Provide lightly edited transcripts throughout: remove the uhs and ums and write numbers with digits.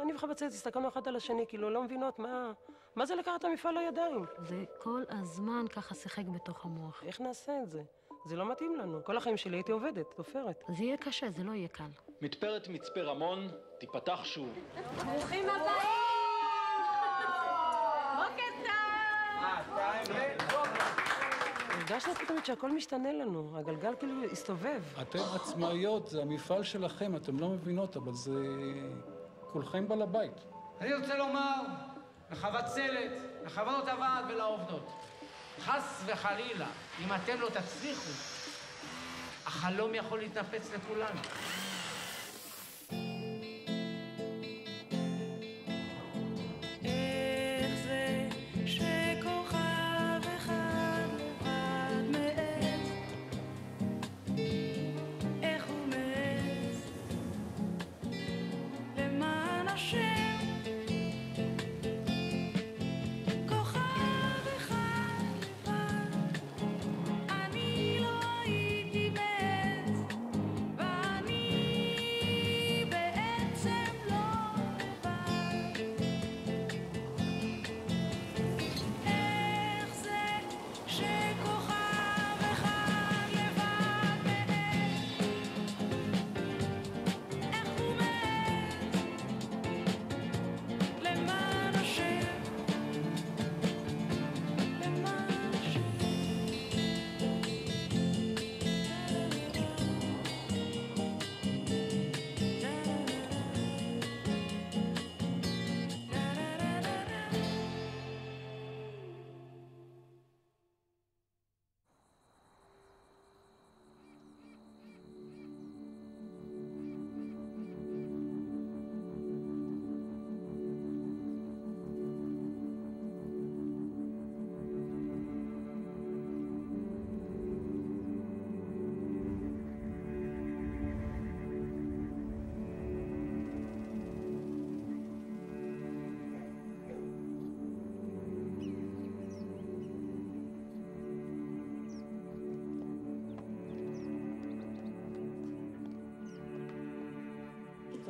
אני וחבצלת הסתכלנו אחת על השני, כאילו לא מבינות מה זה לקחת את המפעל לידיים. זה כל הזמן ככה שיחק בתוך המוח. איך נעשה את זה? זה לא מתאים לנו. כל החיים שלי הייתי עובדת, תופרת. זה יהיה קשה, זה לא יהיה קל. מתפרת מצפה רמון תיפתח שוב. ברוכים הבאים! בוקר טוב! הרגשנו פתאום שהכל משתנה לנו, הגלגל כאילו הסתובב. אתם עצמאיות, זה המפעל שלכם, אתם לא מבינות, אבל זה כולכם בעל הבית. אני רוצה לומר לחבצלת, לחברות הוועד ולעובדות, חס וחלילה, אם אתם לא תצליחו, החלום יכול להתנפץ לכולנו.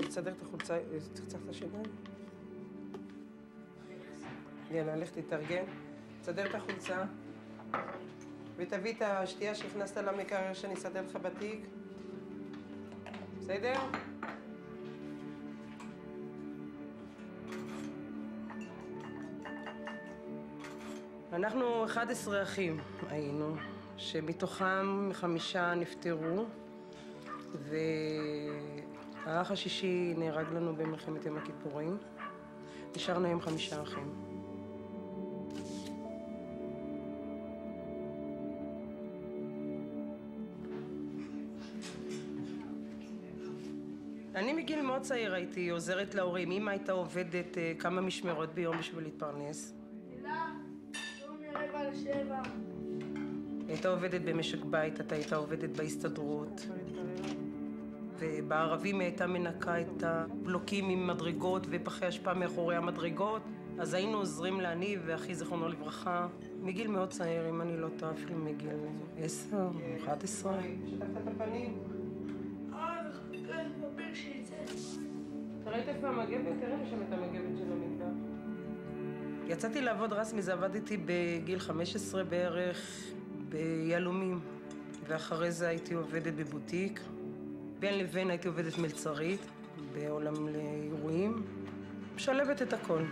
תסדר את החולצה, תחצח את השיניים. יאללה, לך תתארגן. תסדר את החולצה. ותביא את השתייה שהכנסת למקרר שאני אסדר לך בתיק. בסדר? אנחנו 11 אחים היינו, שמתוכם 5 נפטרו, האח השישי נהרג לנו במלחמת יום הכיפורים. נשארנו עם 5 אחים. אני מגיל מאוד צעיר הייתי עוזרת להורים. אמא הייתה עובדת כמה משמרות ביום בשביל להתפרנס. הילה, לא מ-6:45. הייתה עובדת במשק בית, אתה הייתה עובדת בהסתדרות. ובערבים הייתה מנקה את הבלוקים עם מדרגות ופחי אשפה מאחורי המדרגות. אז היינו עוזרים לאני ואחי זכרונו לברכה מגיל מאוד צעיר, אם אני לא טועה, אפילו מגיל 10, 11. שטפת את הפנים? כן, בביר שיצא. אתה ראית איפה המגבת? תראה שם את המגבת של המטבח. יצאתי לעבוד רסמי, זה עבדתי בגיל 15 בערך ביהלומים, ואחרי זה הייתי עובדת בבוטיק. בין לבין הייתי עובדת מלצרית בעולם לאירועים, משלבת את הכל.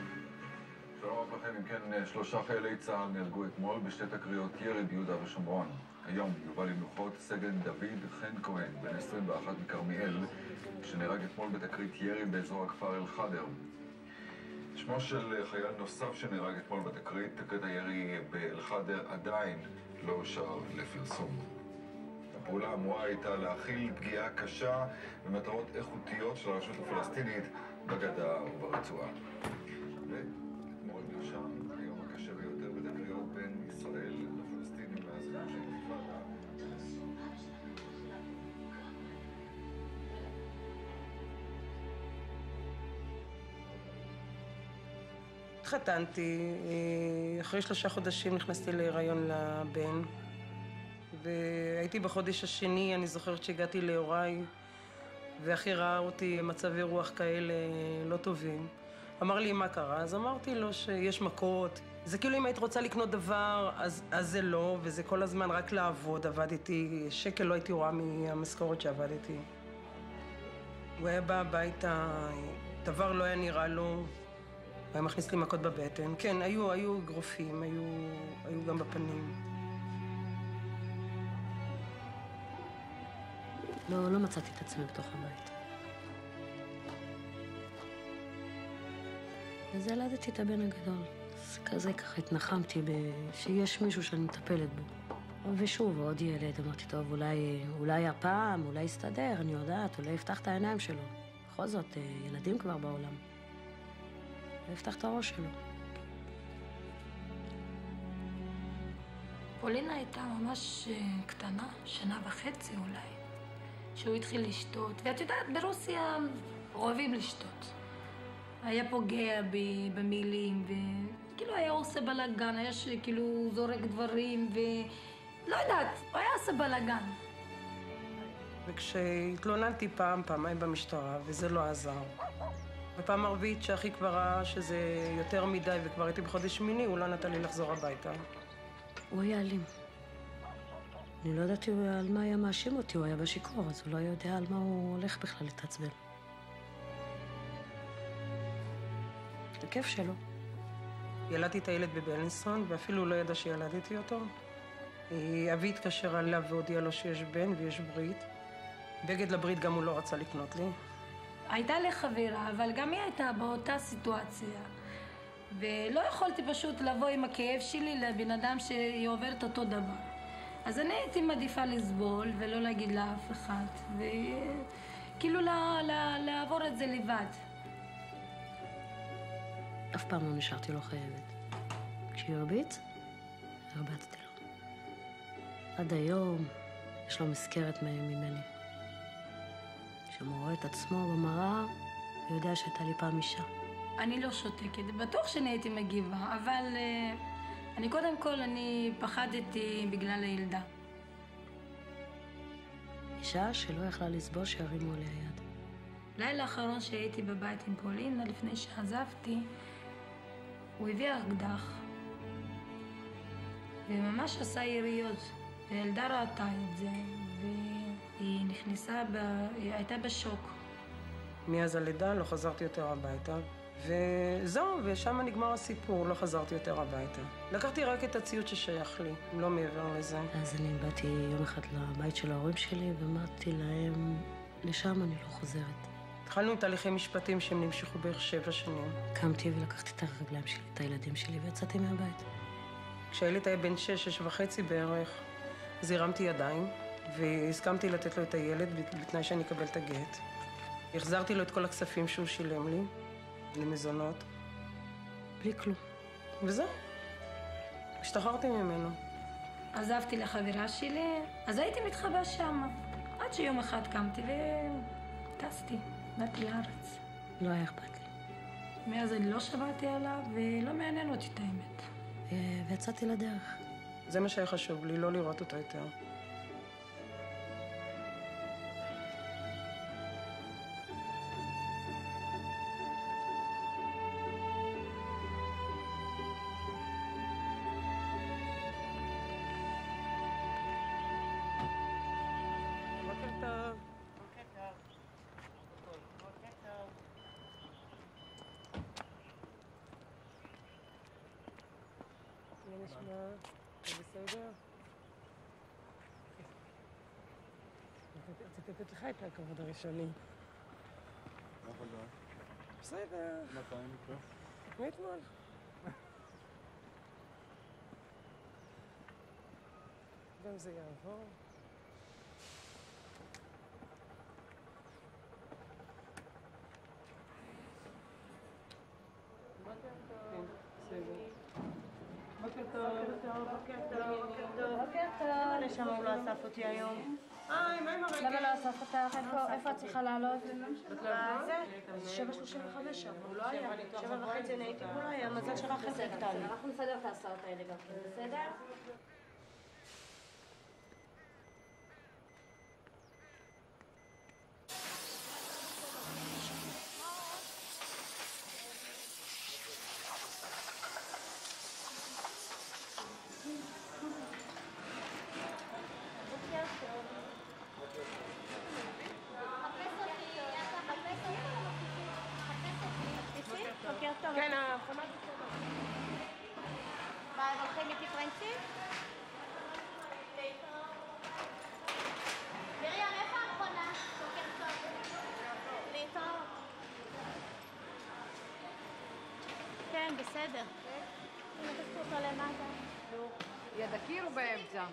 שלום לכם, אם כן, 3 חיילי צה"ל נהרגו אתמול בשתי תקריות ירי ביהודה ושומרון. היום יובא למנוחות סגן דוד חן כהן, בן 21 מכרמיאל, שנהרג אתמול בתקרית ירי באזור הכפר אל-חדר. שמו של חייל נוסף שנהרג אתמול בתקרית, תקרית הירי באל-חדר עדיין לא אושר לפרסום. הפעולה אמורה הייתה להכיל פגיעה קשה במטרות איכותיות של הרשות הפלסטינית בגדה וברצועה. ואתמול נרשם היום הקשה ביותר בתקריות בין ישראל לפלסטינים מאז חידוש האינתיפאדה. התחתנתי, אחרי 3 חודשים נכנסתי להיריון לבן. והייתי בחודש השני, אני זוכרת שהגעתי להוריי, ואחי ראה אותי במצבי רוח כאלה לא טובים. אמר לי, מה קרה? אז אמרתי לו שיש מכות. זה כאילו אם היית רוצה לקנות דבר, אז זה לא, וזה כל הזמן רק לעבוד. עבדתי, שקל לא הייתי רואה מהמשכורת שעבדתי. הוא היה בא הביתה, דבר לא היה נראה לו, הוא היה מכניס לי מכות בבטן. כן, היו אגרופים, היו גם בפנים. לא מצאתי את עצמי בתוך הבית. אז ילדתי את הבן הגדול. אז כזה ככה התנחמתי שיש מישהו שאני מטפלת בו. ושוב, עוד ילד, אמרתי, טוב, אולי הפעם, אולי יסתדר, אני יודעת, אולי יפתח את העיניים שלו. בכל זאת, ילדים כבר בעולם. אולי יפתח את הראש שלו. פולינה הייתה ממש קטנה, 1.5 שנה אולי, שהוא התחיל לשתות. ואת יודעת, ברוסיה אוהבים לשתות. היה פוגע בי במילים, וכאילו היה עושה בלגן, היה שכאילו זורק דברים, לא יודעת, הוא היה עושה בלגן. וכשהתלוננתי פעמיים במשטרה, וזה לא עזר. בפעם הרביעית שאחי כבר ראה שזה יותר מדי וכבר הייתי בחודש שמיני, הוא לא נתן לי לחזור הביתה. הוא היה אלים. אני לא ידעתי על מה היה מאשים אותי, הוא היה בשיכור, אז הוא לא יודע על מה הוא הולך בכלל להתעצבן. זה כיף שלו. ילדתי את הילד בבלינסון, ואפילו לא ידע שילדתי אותו. אבי התקשר עליו והודיע לו שיש בן ויש ברית. בגד לברית גם הוא לא רצה לקנות לי. הייתה לי חברה, אבל גם היא הייתה באותה סיטואציה. ולא יכולתי פשוט לבוא עם הכאב שלי לבן אדם שהיא עוברת אותו דבר. אז אני הייתי מעדיפה לסבול ולא להגיד לאף אחד, וכאילו לעבור את זה לבד. אף פעם לא נשארתי לו חייבת. כשהיא הרביץ, הרבצתי לו. עד היום יש לו מזכרת ממני. כשהוא רואה את עצמו במראה, הוא יודע שהייתה לי פעם אישה. אני לא שותקת, בטוח שאני הייתי מגיבה, אבל אני קודם כל, אני פחדתי בגלל הילדה. אישה שלא יכלה לסבול שהרימו עליה יד. לילה האחרון שהייתי בבית עם פולינה, לפני שעזבתי, הוא הביא אקדח, וממש עשה יריות. הילדה ראתה את זה, והיא נכנסה, היא הייתה בשוק. מאז הלידה לא חזרתי יותר הביתה, וזהו, ושם נגמר הסיפור, לא חזרתי יותר הביתה. לקחתי רק את הציוד ששייך לי, לא מעבר לזה. אז אני באתי יום אחד לבית של ההורים שלי, ואמרתי להם, לשם אני לא חוזרת. התחלנו עם תהליכי משפטים שהם נמשכו בערך 7 שנים. קמתי ולקחתי את הרגליים שלי, את הילדים שלי, ויצאתי מהבית. כשהילד היה בן 6 וחצי בערך, אז הרמתי ידיים, והסכמתי לתת לו את הילד בתנאי שאני אקבל את הגט. החזרתי לו את כל הכספים שהוא שילם לי, למזונות. בלי כלום. וזהו. השתחררתי ממנו. עזבתי לחברה שלי, אז הייתי מתחבא שם. עד שיום אחד קמתי וטסתי, באתי לארץ. לא היה אכפת לי. מאז אני לא שמעתי עליו, ולא מעניין אותי את האמת. ויצאתי לדרך. זה מה שהיה חשוב לי, לא לראות אותו יותר. רציתי לתת לך את הכבוד הראשוני. לא יכול להיות. בסדר. מתי מקרה? מאתמול. גם זה יעבור. בוקר טוב. בוקר טוב. לשם הוא לא אסף אותי היום. מה עם הרגל? למה לא אסף אותך? איפה את צריכה לעלות? זה? 7:35 שם, הוא לא היה. 7:30 אני הייתי כולה, היה מזל שרק חסר קטן. אנחנו נסדר את ההסעות האלה גם כן, בסדר? פרנצית? מרים, איפה האחרונה? בוקר טוב. להתראות. כן, בסדר. אני נתתי אותו למטה. יד הקיר הוא באמצע.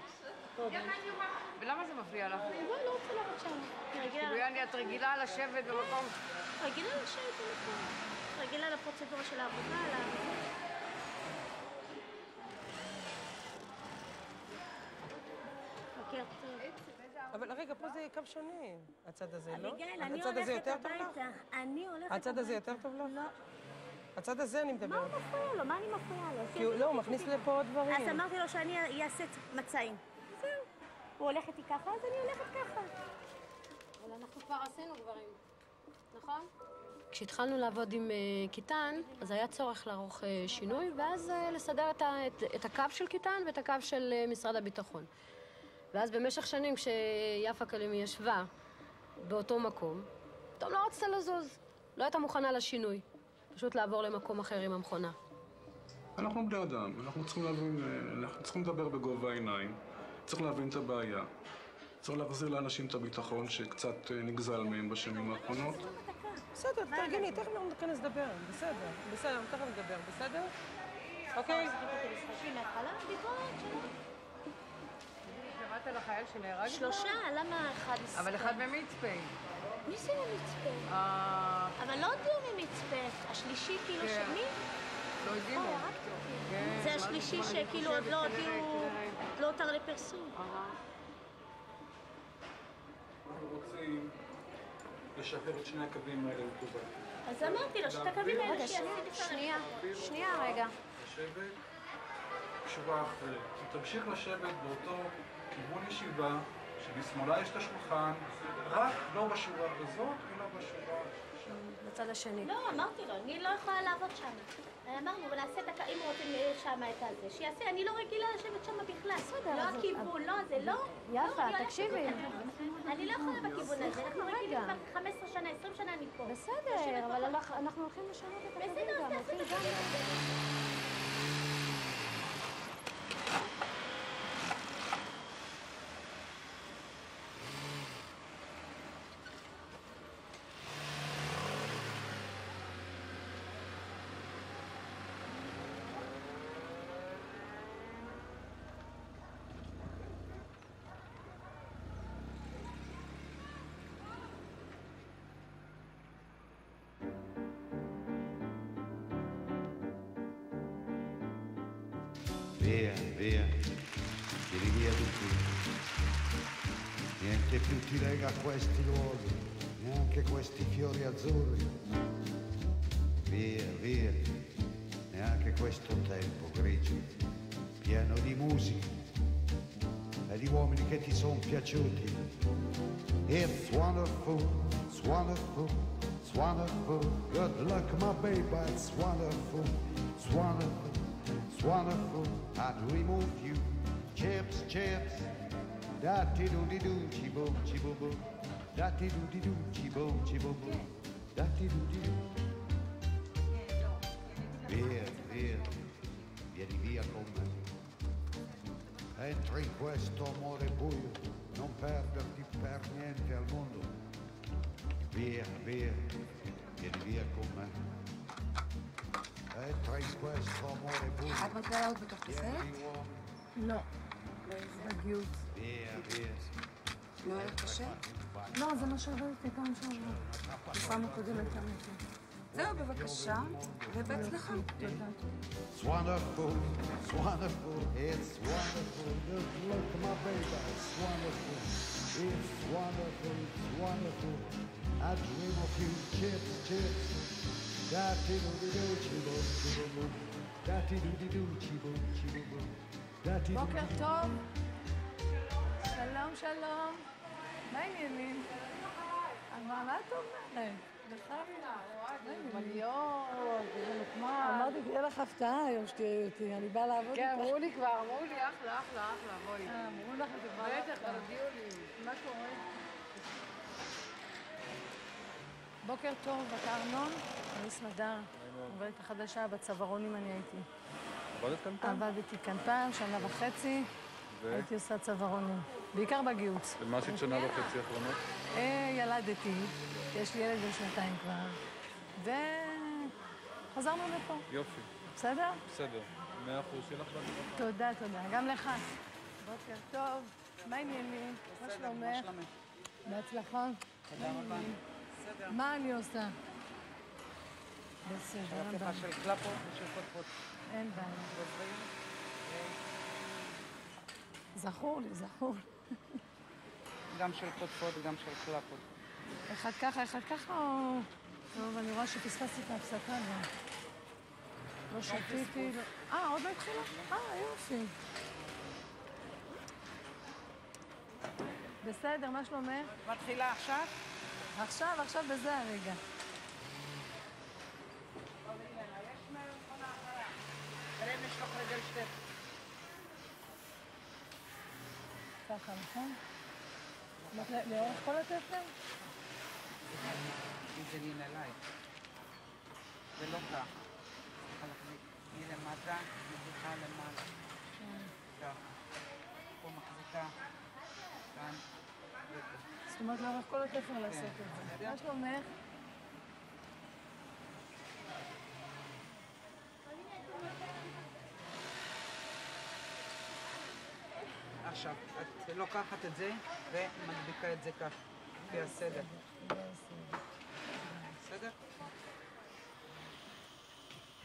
ולמה זה מפריע לך? לא רוצה לראות שם. כאילו יעני, את רגילה לשבת במקום? רגילה לשבת במקום. רגילה לפרוצדורה של העבודה, בוקר טוב. אבל רגע, פה זה קו שונה. הצד הזה, לא? אביגיל, אני הצד הזה הולכת יותר טוב לך? הביתה. אני הולכת הביתה. הצד הזה יותר טוב לך? לא. הצד הזה אני מדברת. מה הוא מפריע לו? מה אני מפריעה לו? כי לא, הוא מכניס לפה עוד דברים. אז אמרתי לו שאני אעשה מצעים. זהו. הוא הולך איתי ככה, אז אני הולכת ככה. אבל אנחנו כבר עשינו דברים, נכון? כשהתחלנו לעבוד עם קיטן, אז היה צורך לערוך שינוי, ואז לסדר את הקו של קיטן ואת הקו של משרד הביטחון. ואז במשך שנים, כשיפה קלימי ישבה באותו מקום, טוב, לא רצתה לזוז. לא הייתה מוכנה לשינוי. פשוט לעבור למקום אחר עם המכונה. אנחנו בני אדם, אנחנו צריכים לדבר בגובה העיניים, צריך להבין את הבעיה. צריך להחזיר לאנשים את הביטחון שקצת נגזל מהם בשנים האחרונות. בסדר, תרגני, תכף אנחנו ניכנס לדבר. בסדר, תכף נדבר, בסדר? אוקיי? שמעת על החייל שנהרג? 3, למה אחד נספר? אבל אחד במצפה. מי זה ממצפה? אבל לא הודיעו ממצפה. השלישי כאילו שמי? לא הודיעו. זה השלישי שכאילו עוד לא הודיעו, לא הותר לפרסום. אנחנו רוצים לשחרר את שני הקווים האלה לטובה. אז אמרתי לו שאת הקווים האלה שנייה רגע. לשבת בשורה אחרת. היא תמשיך לשבת באותו כיוון ישיבה, שבשמאלה יש את השולחן, רק לא בשורה הזאת, אלא בשורה בצד השני. לא, אמרתי לו, אני לא יכולה לעבוד שם. אמרנו, ונעשה את אם רוצים שם את הזה, שיעשה, אני לא רגילה לשבת שם בכלל. לא הכיוון, לא זה, לא. יפה, תקשיבי. אני לא יכולה בכיוון הזה, אנחנו רגילים כבר 15 שנה, 20 שנה אני פה. בסדר, אבל אנחנו הולכים לשנות את הקווים. בסדר, אז תעשו את הקווים. Via, via, tiri via di qui. Niente più ti lega a questi luoghi, neanche questi fiori azzurri. Via, via, neanche questo tempo grigio, pieno di musica e di uomini che ti sono piaciuti. It's wonderful, it's wonderful, it's wonderful. Good luck, my baby, it's wonderful, it's wonderful. It's wonderful, I'd remove you. Chips, chips. Da-ti-doo-di-doo, chi-boom, chi-boom-boom. Da-ti-doo-di-doo, chi-boom, chi-boom-boom. Da-ti-doo-di-doo. Via, via, vieni via con me. Entri in questo amore buio, non perderti per niente al mondo. Via, via, vieni via con me. Entra in questo amore buio. את מתחילה לעוד בתוך כסף? לא. בגיוט. Via, via. לא היה קשה? לא, זה מה שעברתי פעם שעברה. בפעם הקודמת אמרתי. זהו, בבקשה, ובהצלחה. תודה. It's wonderful, it's wonderful, it's wonderful. Just look, my baby, it's wonderful. It's wonderful, it's wonderful. I dream of you, chips, chips. Da-ti-doo-di-doo, chi-boom, chi-boom-boom. Da-ti-doo-di-doo, chi-boom, chi-boom-boom. בוקר טוב. שלום, שלום. מה העניינים? מה את אומרת? מליות, איזה נחמד. אמרתי, תהיה לך הפתעה היום שתראי אותי, אני באה לעבוד איתך. כן, אמרו לי כבר, אמרו לי, אחלה, אחלה, אחלה, בואי. אמרו לך, זה כבר בטח, הודיעו לי. מה קורה? בוקר טוב, בת ארנון, אני סמדר, עובדת החדשה, בצווארונים אני הייתי. עבדת כאן פעם? עבדתי כאן פעם, 1.5 שנה. הייתי עושה צווארונים, בעיקר בגיהוץ. ומה עשית 1.5 שנה האחרונות? ילדתי, יש לי ילד בן 2 כבר, וחזרנו לפה. יופי. בסדר? בסדר, 100%, שיהיה לך בהצלחה. תודה, תודה. גם לך. בוקר טוב. מה העניינים? מה שלומך? בהצלחה. תודה רבה. בסדר. מה אני עושה? בסדר. שלחתי לך של קלפות ושל קוטפות. אין בעיה. זכור לי, זכור. גם של קוטפות וגם של קלפות. אחד ככה, אחד ככה, או... טוב, אני רואה שפספסתי את ההפסקה גם. לא שתיתי... עוד לא התחילה? יופי. בסדר, מה שלומך? מתחילה עכשיו? עכשיו בזה הרגע. תראה אם יש לך רגל שתי. ככה, נכון? לאורך כל התפר? זה נין אליי. זה לא כך. מלמטה, מחזיקה למעלה. ככה. פה מחזיקה. כאן. זאת אומרת, לאורך כל התפר לעשות את זה. מה שלומך? עכשיו, את לוקחת את זה ומדביקה את זה כך, לפי הסדר. בסדר?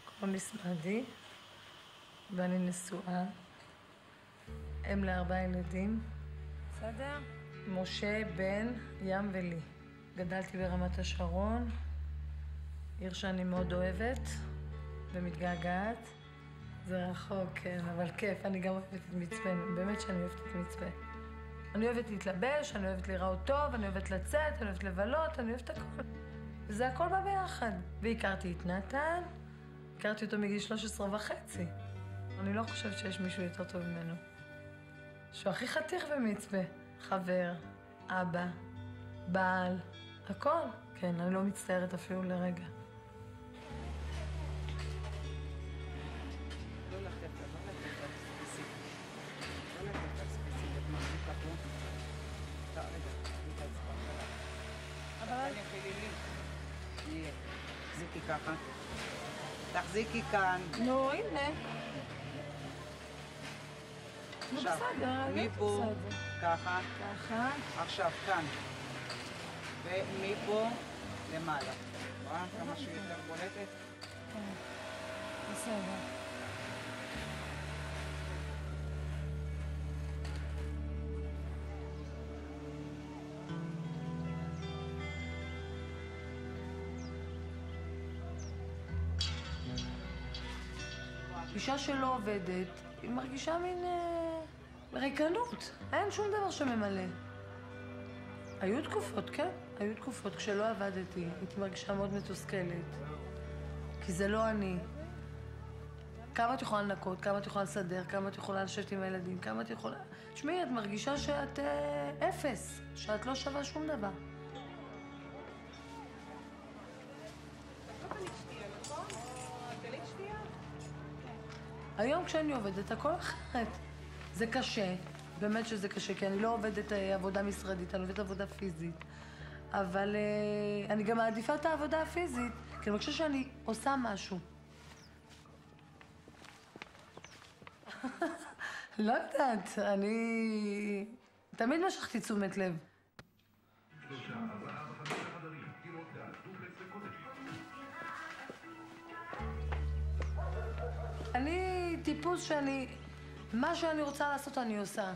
קוראים לי סמדי, ואני נשואה, אם ל4 ילדים. בסדר? משה, בן, ים ולי. גדלתי ברמת השרון, עיר שאני מאוד אוהבת ומתגעגעת. זה רחוק, כן, אבל כיף. אני גם אוהבת את מצפה, באמת שאני אוהבת את מצפה. אני אוהבת להתלבש, אני אוהבת להיראות טוב, אני אוהבת לצאת, אני אוהבת לבלות, אני אוהבת הכל. וזה הכל בא ביחד. והכרתי את נתן, הכרתי אותו מגיל 13.5. אני לא חושבת שיש מישהו יותר טוב ממנו. שהוא הכי חתיך במצפה. חבר, אבא, בעל, הכל. כן, אני לא מצטערת אפילו לרגע. תחזיקי ככה. תחזיקי כאן. נו, הנה. עכשיו, מפה, ככה. ככה. עכשיו, כאן. ומפה למעלה. רואה כמה שהיא יותר בולטת? בסדר. אישה שלא עובדת, היא מרגישה מין ריקנות. אין שום דבר שממלא. היו תקופות, כן? היו תקופות. כשלא עבדתי, הייתי מרגישה מאוד מתוסכלת. כי זה לא אני. כמה את יכולה לנקות, כמה את יכולה לסדר, כמה את יכולה לשבת עם הילדים, כמה את יכולה... תשמעי, את מרגישה שאת אפס, שאת לא שווה שום דבר. היום כשאני עובדת, הכל אחרת. זה קשה, באמת שזה קשה, כי אני לא עובדת עבודה משרדית, אני עובדת עבודה פיזית. אבל אני גם מעדיפה את העבודה הפיזית, כי אני חושבת שאני עושה משהו. לא יודעת, אני... תמיד משכתי תשומת לב. אני טיפוס שאני... מה שאני רוצה לעשות אני עושה.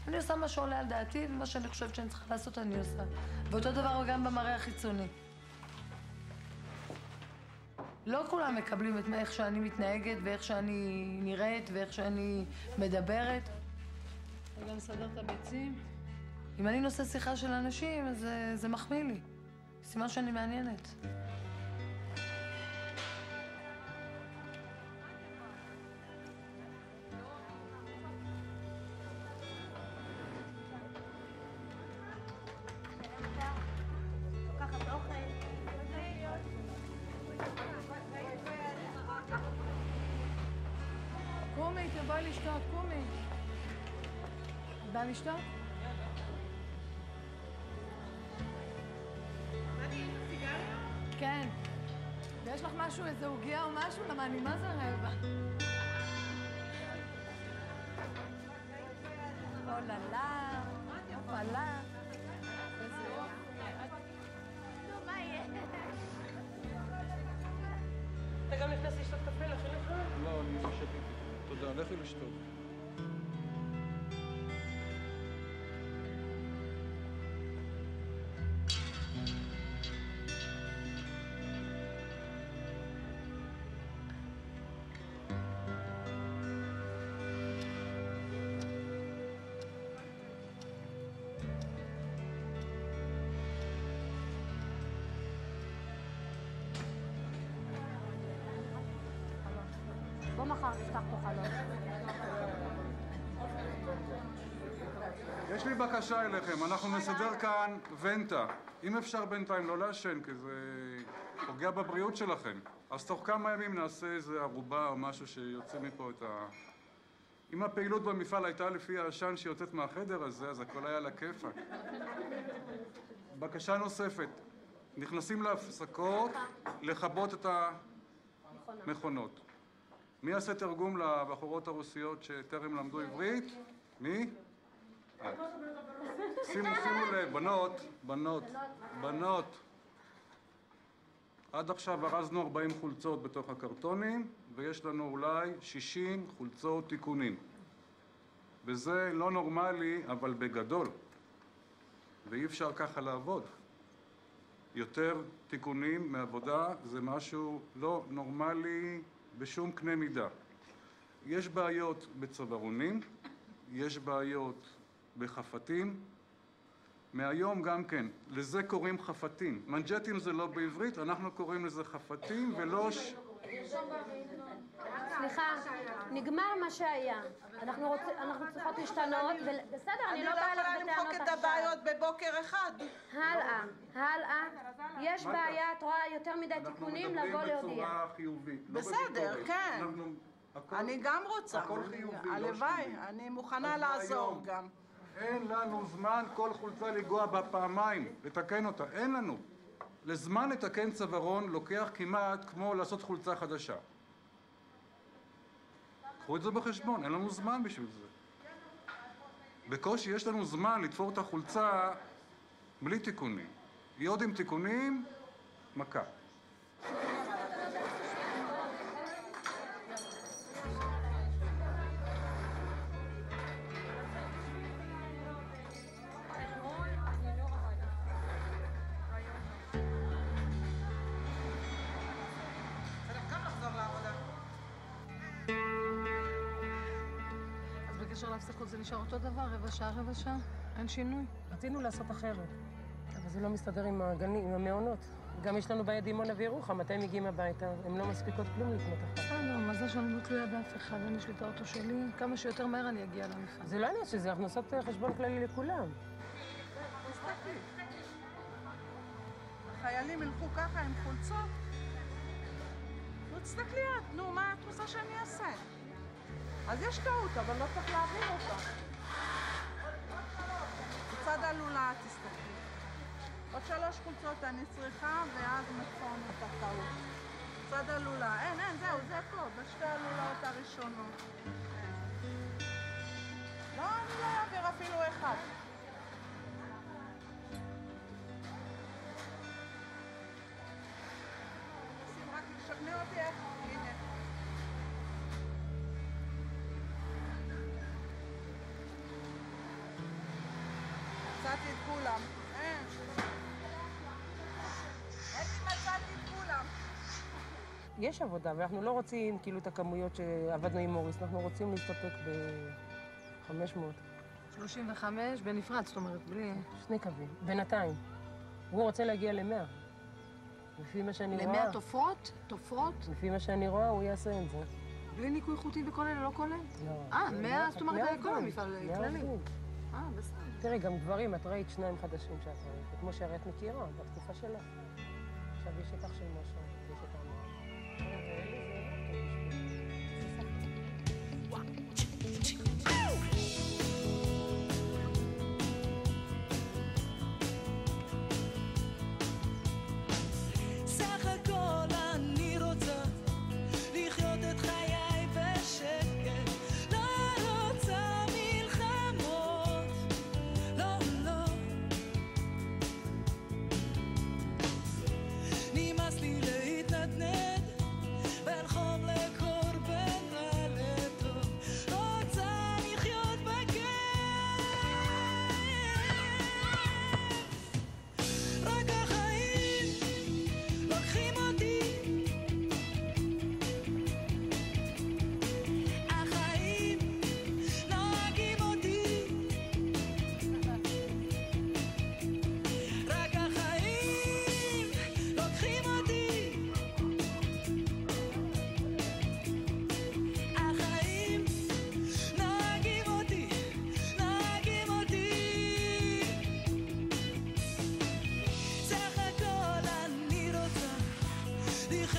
אני עושה מה שעולה על דעתי, ומה שאני חושבת שאני צריכה לעשות אני עושה. ואותו דבר גם במראה החיצוני. לא כולם מקבלים את איך שאני מתנהגת, ואיך שאני נראית, ואיך שאני מדברת. אני גם מסדר את הביצים. אם אני נושא שיחה של אנשים, אז זה מחמיא לי. סימן שאני מעניינת. קומי, תבואי לשתות, קומי. את באה לשתות? כן. ויש לך משהו, איזה עוגיה או משהו? למה אני מה זה רעבה? אוללה, אופלה. אתה גם נכנס לשתות קפה, להכין לך? לא, אני שתיתי. תודה, לכי לשתות. בוא מחר נפתח פה חלום. יש לי בקשה אליכם, אנחנו נסדר כאן ונטה. אם אפשר בינתיים לא לעשן, כי זה פוגע בבריאות שלכם. אז תוך כמה ימים נעשה איזה ערובה או משהו שיוצא מפה את ה... אם הפעילות במפעל הייתה לפי העשן שיוצאת מהחדר הזה, אז הכל היה לכיפק. בקשה נוספת, נכנסים להפסקות לכבות את המכונות. מי יעשה תרגום לבחורות הרוסיות שטרם למדו עברית? מי? שימו לב, בנות. עד עכשיו ארזנו 40 חולצות בתוך הקרטונים, ויש לנו אולי 60 חולצות תיקונים. וזה לא נורמלי, אבל בגדול. ואי אפשר ככה לעבוד. יותר תיקונים מעבודה זה משהו לא נורמלי בשום קנה מידה. יש בעיות בצווארונים, יש בעיות בחפתים. מהיום גם כן, לזה קוראים חפתים. מנג'טים זה לא בעברית, אנחנו קוראים לזה חפתים ולא... סליחה, נגמר מה שהיה. אנחנו צריכות להשתנות, בסדר, אני לא באה לך בטענות עכשיו. אני לא יכולה למחוק את הבעיות בבוקר אחד. הלאה. יש בעיה, את רואה יותר מדי תיקונים, לבוא להודיע. אנחנו מדברים בצורה חיובית, לא בביקורת. בסדר, כן. אני גם רוצה. הכל חיובי, לא הלוואי, אני מוכנה לעזור גם. אין לנו זמן כל חולצה לגוע בה פעמיים, לתקן אותה, אין לנו. לזמן לתקן צווארון לוקח כמעט כמו לעשות חולצה חדשה. קחו את זה בחשבון, אין לנו זמן בשביל זה. בקושי יש לנו זמן לתפור את החולצה בלי תיקונים. היא עוד עם תיקונים, מכה. בקשר להפסקות זה נשאר אותו דבר, רבע שעה, אין שינוי. רצינו לעשות אחרת, אבל זה לא מסתדר עם הגנים, עם המעונות. גם יש לנו בעיה דימונה וירוחם, מתי הם מגיעים הביתה? הם לא מספיקות כלום לקנות אחת. בסדר, מזל שאני לא תלויה באף אחד, אני יש לי את האוטו שלי, כמה שיותר מהר אני אגיע למפעל. זה לא עניין שזה, אנחנו עושות חשבון כללי לכולם. תסתכלי. החיילים ילכו ככה עם חולצות? תסתכלי את, נו, מה את רוצה שאני אעשה? אז יש טעות, אבל לא צריך להבין אותה. בצד הלולה, תסתכלי. עוד 3 חולצות אני צריכה, ואז נכון את הטעות. בצד הלולה, אין, זהו, זה פה, בשתי הלולות הראשונות. לא, אני לא אעביר אפילו אחד. שים רק לשכנע אותי איך, הנה. מצאתי את כולם. אין. איפה מצאתי את כולם? יש עבודה, ואנחנו לא רוצים כאילו את הכמויות שעבדנו עם מוריס, אנחנו רוצים להסתפק ב-500. 35 בנפרד, זאת אומרת, בלי... 2 קווים, בינתיים. הוא רוצה להגיע ל-100. לפי מה שאני רואה... ל-100 תופרות? לפי מה שאני רואה, הוא יעשה את זה. בלי ניקוי חוטי וכל אלה, לא כולל? לא. 100, זאת אומרת, כל המפעל כללי. בסדר. תראי, גם גברים, את ראית 2 חדשים שאת ראית, כמו שהרי את מכירה, בתקופה שלך. עכשיו יש איתך של משהו, יש את המאה.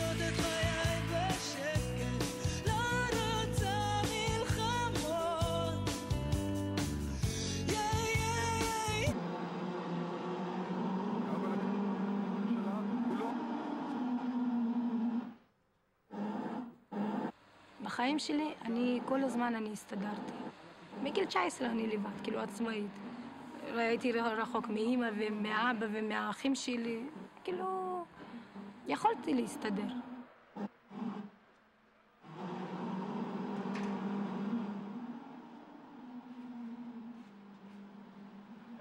לחיות את חיי בשקט, לא רוצה מלחמות. בחיים שלי, כל הזמן אני הסתדרתי. מגיל 19 אני לבד, כאילו עצמאית. הייתי רחוק מאמא ומאבא ומהאחים שלי, כאילו, יכולתי להסתדר.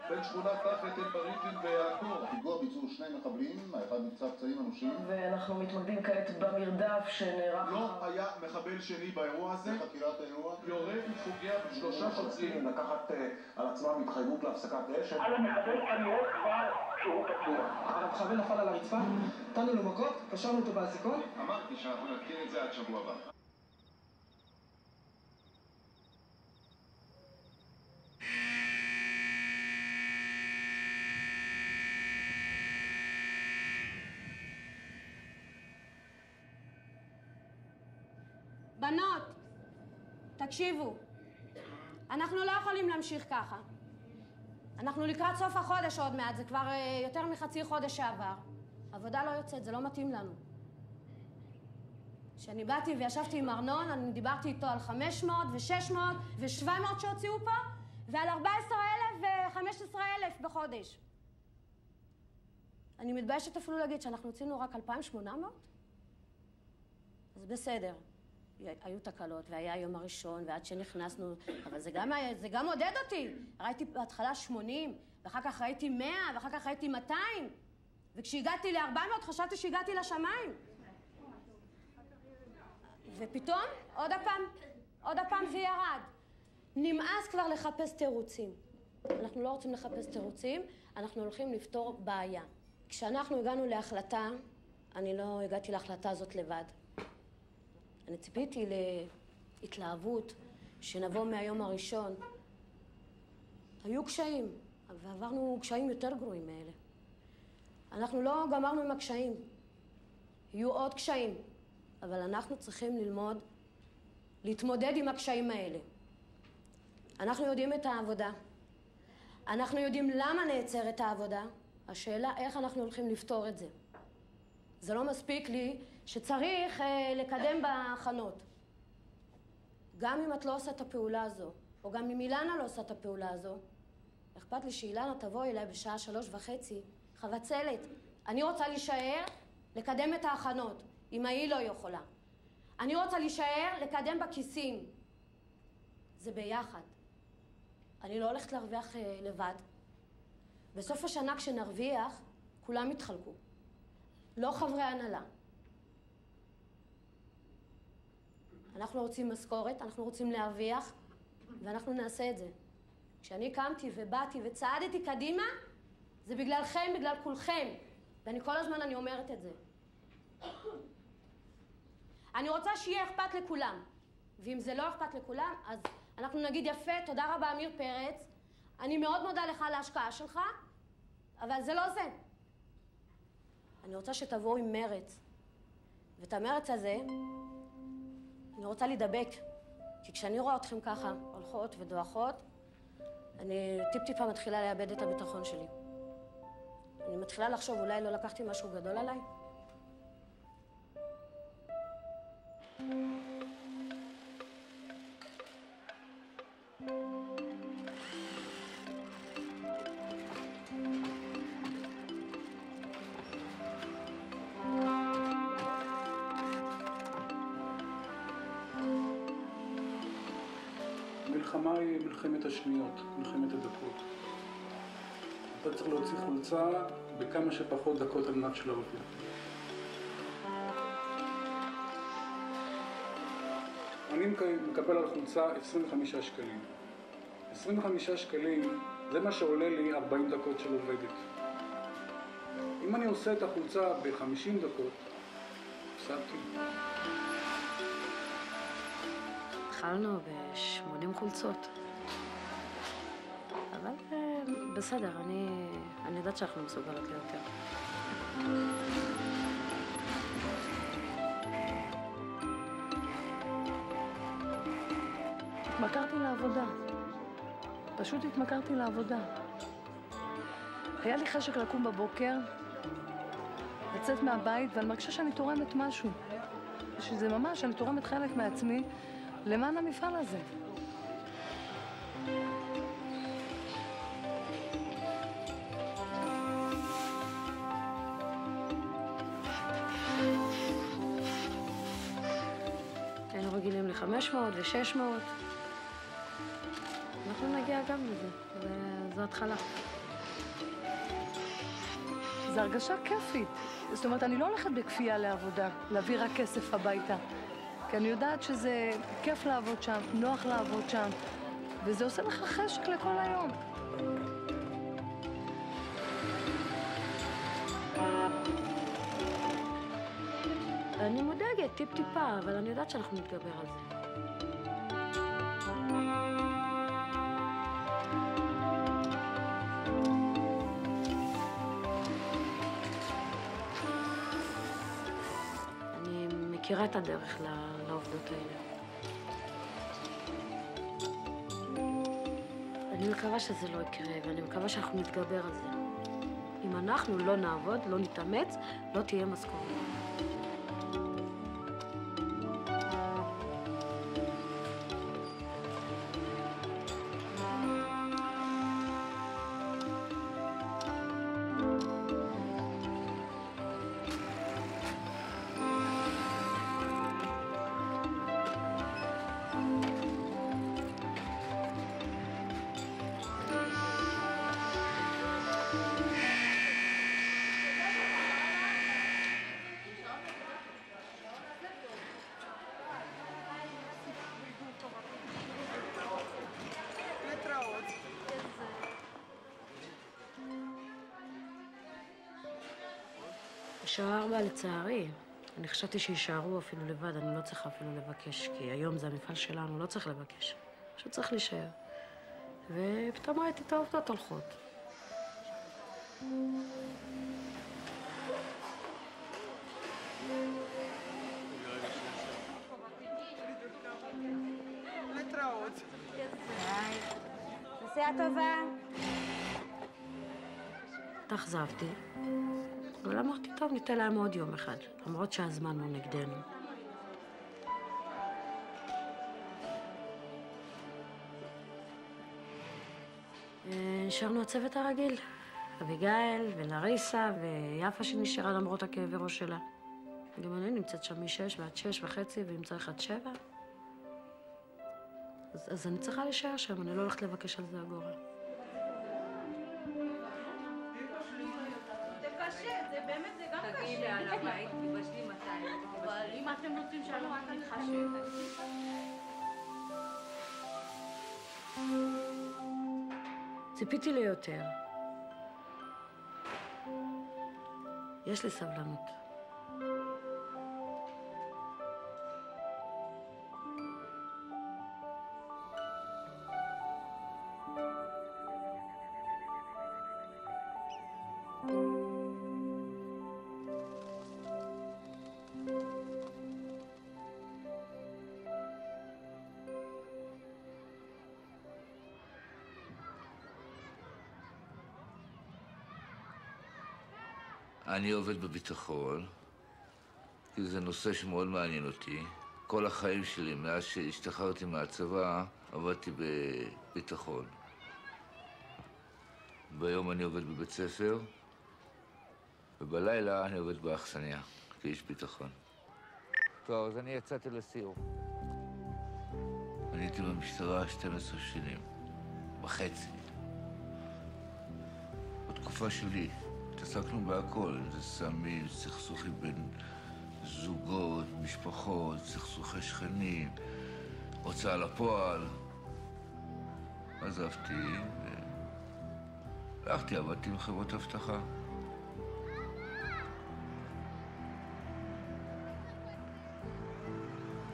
בין שכונת נחת אל בריטין והעקור. פיגוע ביצעו 2 מחבלים, האחד נפצע פצעים אנושים. ואנחנו מתמקדים כעת במרדף שנערך. לא היה מחבל שני באירוע הזה. בחקירת האירוע. יורה ופוגע ב3 שוטרים. לקחת על עצמם התחייבות להפסקת אש. על המחבל כנראה כבר שהוא פתוח. המחבל נפל על הרצפה, נתנו לו מכות, קשרנו אותו באזיקון. אמרתי שאנחנו נתקין את זה עד שבוע הבא. בנות, תקשיבו, אנחנו לא יכולים להמשיך ככה. אנחנו לקראת סוף החודש עוד מעט, זה כבר יותר מחצי חודש שעבר. עבודה לא יוצאת, זה לא מתאים לנו. כשאני באתי וישבתי עם ארנון, אני דיברתי איתו על 500 ו-600 ו-700 שהוציאו פה, ועל 14,000 ו-15,000 בחודש. אני מתביישת אפילו להגיד שאנחנו הוצאנו רק 2,800? אז בסדר. היו תקלות, והיה היום הראשון, ועד שנכנסנו, אבל זה גם עודד אותי. ראיתי בהתחלה 80, ואחר כך ראיתי 100, ואחר כך ראיתי 200, וכשהגעתי ל-400 חשבתי שהגעתי לשמיים. ופתאום, עוד הפעם זה ירד. נמאס כבר לחפש תירוצים. אנחנו לא רוצים לחפש תירוצים, אנחנו הולכים לפתור בעיה. כשאנחנו הגענו להחלטה, אני לא הגעתי להחלטה הזאת לבד. אני ציפיתי להתלהבות, שנבוא מהיום הראשון. היו קשיים, ועברנו קשיים יותר גרועים מאלה. אנחנו לא גמרנו עם הקשיים. יהיו עוד קשיים, אבל אנחנו צריכים ללמוד להתמודד עם הקשיים האלה. אנחנו יודעים את העבודה. אנחנו יודעים למה נעצרת העבודה. השאלה איך אנחנו הולכים לפתור את זה. זה לא מספיק לי שצריך לקדם בהכנות. גם אם את לא עושה את הפעולה הזו, או גם אם אילנה לא עושה את הפעולה הזו, אכפת לי שאילנה תבוא אליי בשעה 3:30, חבצלת. אני רוצה להישאר, לקדם את ההכנות, אם היא לא יכולה. אני רוצה להישאר, לקדם בכיסים. זה ביחד. אני לא הולכת להרוויח לבד. בסוף השנה כשנרוויח, כולם יתחלקו. לא חברי הנהלה. אנחנו רוצים משכורת, אנחנו רוצים להרוויח, ואנחנו נעשה את זה. כשאני קמתי ובאתי וצעדתי קדימה, זה בגללכם, בגלל כולכם. ואני כל הזמן אני אומרת את זה. אני רוצה שיהיה אכפת לכולם. ואם זה לא אכפת לכולם, אז אנחנו נגיד יפה, תודה רבה אמיר פרץ. אני מאוד מודה לך על ההשקעה שלך, אבל זה לא זה. אני רוצה שתבואו עם מרץ. ואת המרץ הזה, אני רוצה להידבק. כי כשאני רואה אתכם ככה, הולכות ודואחות, אני טיפ-טיפה מתחילה לאבד את הביטחון שלי. אני מתחילה לחשוב, אולי לא לקחתי משהו גדול עליי? מלחמה היא מלחמת השניות, מלחמת הדקות. אתה צריך להוציא חולצה בכמה שפחות דקות על מנת שלא אותי. אני מקבל על חולצה 25 שקלים. 25 שקלים זה מה שעולה לי 40 דקות של עובדת. אם אני עושה את החולצה ב-50 דקות, הפסדתי. התחלנו ב-80 חולצות. אבל בסדר, אני יודעת שאנחנו מסוגלות ליותר. התמכרתי לעבודה. פשוט התמכרתי לעבודה. היה לי חשק לקום בבוקר, לצאת מהבית, ואני מרגישה שאני תורמת משהו. שזה ממש, אני תורמת חלק מעצמי למען המפעל הזה. היינו רגילים ל-500 ו-600. אנחנו נגיע גם לזה, זו התחלה. זו הרגשה כיפית. זאת אומרת, אני לא הולכת בכפייה לעבודה, להביא רק כסף הביתה. כי אני יודעת שזה כיף לעבוד שם, נוח לעבוד שם, וזה עושה לך חשק לכל היום. אני מודאגת, טיפ-טיפה, אבל אני יודעת שאנחנו נתגבר על זה. אני מכירה את הדרך לעובדות האלה. אני מקווה שזה לא יקרה, ואני מקווה שאנחנו נתגבר על זה. אם אנחנו לא נעבוד, לא נתאמץ, לא תהיה משכורת. השעה 4 לצערי. אני חשבתי שישארו אפילו לבד, אני לא צריכה אפילו לבקש, כי היום זה המפעל שלנו, לא צריך לבקש. פשוט צריך להישאר. ופתאום ראיתי את העובדות הולכות. להתראות. נסיעה טובה. התאכזבתי. אבל אמרתי, טוב, ניתן להם עוד יום אחד, למרות שהזמן הוא נגדנו. נשארנו הצוות הרגיל, אביגיל ולריסה ויפה שנשארה למרות הכאבי ראש שלה. גם אני נמצאת שם מ-6 ועד 6:30, ואם צריך עד 7. אז אני צריכה להישאר שם, אני לא הולכת לבקש על זה אגורה. באמת זה גם קשה. תגידי על הבית, תבשלי 200. אבל אם אתם רוצים שאני רק מתחשבת. ציפיתי ליותר. יש לי סבלנות. אני עובד בביטחון, כי זה נושא שמאוד מעניין אותי. כל החיים שלי, מאז שהשתחררתי מהצבא, עבדתי בביטחון. ביום אני עובד בבית ספר, ובלילה אני עובד באכסניה, כאיש ביטחון. טוב, אז אני יצאתי לסיור. אני הייתי במשטרה 12 שנים, וחצי. בתקופה שלי. התעסקנו בהכל, זה סמים, סכסוכים בין זוגות, משפחות, סכסוכי שכנים, הוצאה לפועל. עזבתי והלכתי, עבדתי עם חברות אבטחה.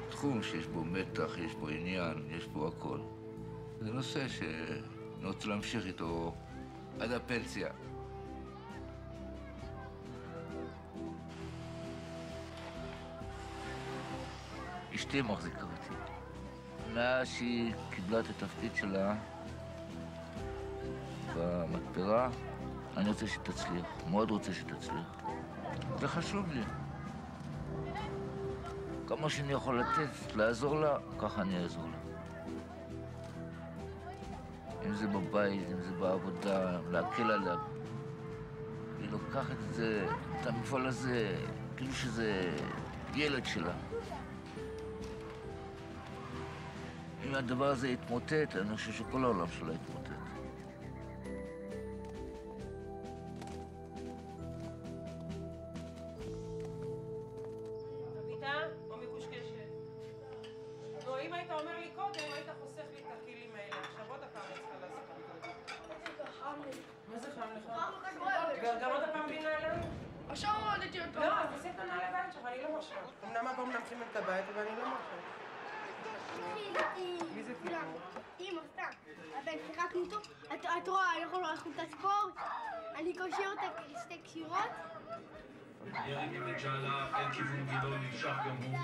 תחום שיש בו מתח, יש בו עניין, יש בו הכל. זה נושא שאני רוצה להמשיך איתו עד הפנסיה. אשתי מחזיקה אותי. מאז שהיא קיבלה את התפקיד שלה במתפרה, אני רוצה שתצליח, מאוד רוצה שתצליח. זה חשוב לי. כמה שאני יכול לתת, לעזור לה, ככה אני אעזור לה. אם זה בבית, אם זה בעבודה, להקל עליה. היא לוקחת את המפעל הזה, כאילו שזה ילד שלה. אם הדבר הזה יתמוטט, אני חושב שכל העולם שלה יתמוטט. חביתה או מקושקשת? נו, אם היית אומר לי קודם, היית חוסך לי את הכלים האלה. עכשיו עוד הפעם אני צריכה לעשות את זה. מה זה חם לך? גם עוד הפעם בלי נעליים? עכשיו הורדתי אותו. לא, אז תעשה את הנעלי בית שלך, אני לא מרשה. אמנם אבא מנמחים את הבית, אבל אני לא מרשה. מי זה כאילו? אמא, סתם. הבן שיחקנו אותו, את רואה, אנחנו לא הולכים את הספורט, אני קושר אותה שתי קשירות. ירי במג'אלה, אל כיוון גילון נמשך גם הוא.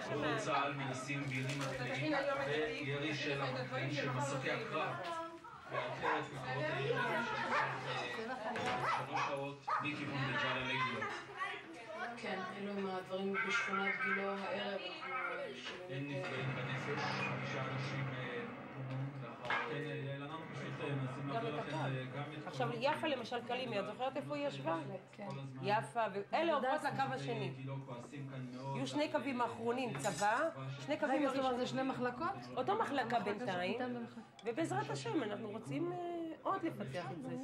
כוחות צה"ל מנסים בירים מתחילים, וירי של המקרים של מסוקי הקרב. לאתר את מקורות הירי שנמשך 3 שעות מכיוון מג'אלה לגילו. כן, אלו עם הדברים בשכונת גילו הערב. אין נפגעים בנפש, 5 אנשים פונו לאחר. כן, לנו פשוט מנסים להעביר לכם גם את... עכשיו, יפה למשל קלימי, את זוכרת איפה היא ישבה? כן. יפה, ואלה עוברות לקו השני. יהיו 2 קווים האחרונים, צבא, 2 קווים הראשונים. זה 2 מחלקות? אותו מחלקה בינתיים, ובעזרת השם אנחנו רוצים עוד לפתח את זה.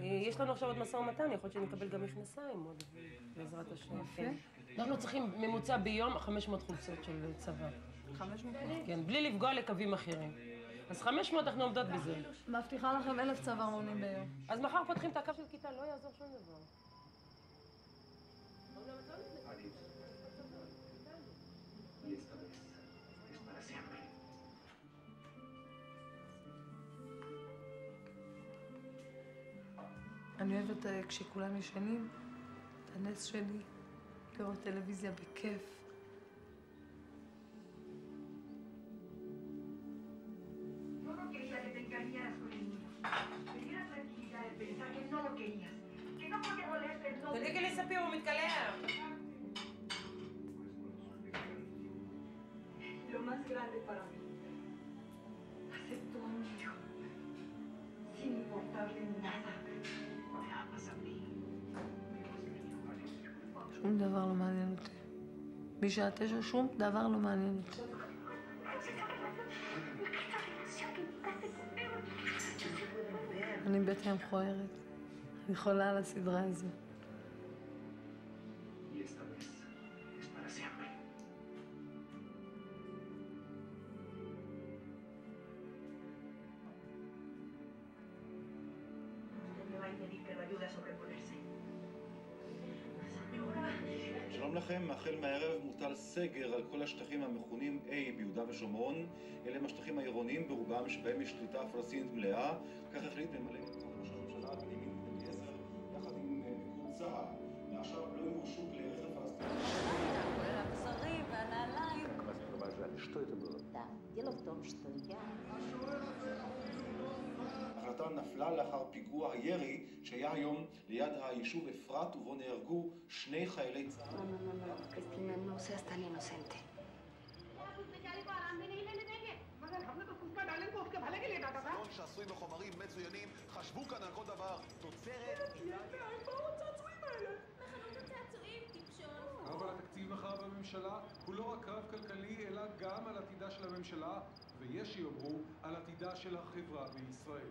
יש לנו עכשיו עוד משא ומתן, יכול להיות שנקבל גם מכנסיים עוד, בעזרת השם. אנחנו צריכים ממוצע ביום 500 חולצות של צבא. 500? כן, בלי לפגוע לקווים אחרים. אז 500 אנחנו עומדות בזה. מבטיחה לכם 1,000 צווארונים ביום. אז מחר פותחים את הקו של כיתה, לא יעזור שום דבר. אני אוהבת כשכולם ישנים, את הנס שלי, לראות טלוויזיה בכיף. תדליקי לי ספיר, הוא מתקלח. Lo más grande para mí, hacer tu amigo, sin importarle nada. Me amas a mí. שום דבר לא מעניין אותי. בשעה 9 שום דבר לא מעניין אותי. אני בת ים מכוערת. אני חולה על הסדרה הזו. שלום לכם, מהחל מהערב מוטל סגר על כל השטחים המכונים A ביהודה ושומרון. אלה הם השטחים העירוניים ברובם שבהם יש שליטה פלסטינית מלאה. כך החליט ממלא מקום ראש הממשלה בנימין נתניהו יחד עם פיקוד צה"ל. מעכשיו לא יורשו כלי רכב פלסטיניים. הבשרים והנעליים. Что это было? Да, дело в том, что я... ההחלטה נפלה לאחר פיגוע הירי שהיה היום ליד היישוב אפרת ובו נהרגו 2 חיילי צה"ל. No, Cristina, no seas tan inocente. שעשוי בחומרים מצוינים, חשבו כאן על כל דבר. תוצרת... אבל התקציב מחר בממשלה הוא לא רק קרב כלכלי, אלא גם על עתידה של הממשלה, ויש שיאמרו על עתידה של החברה בישראל.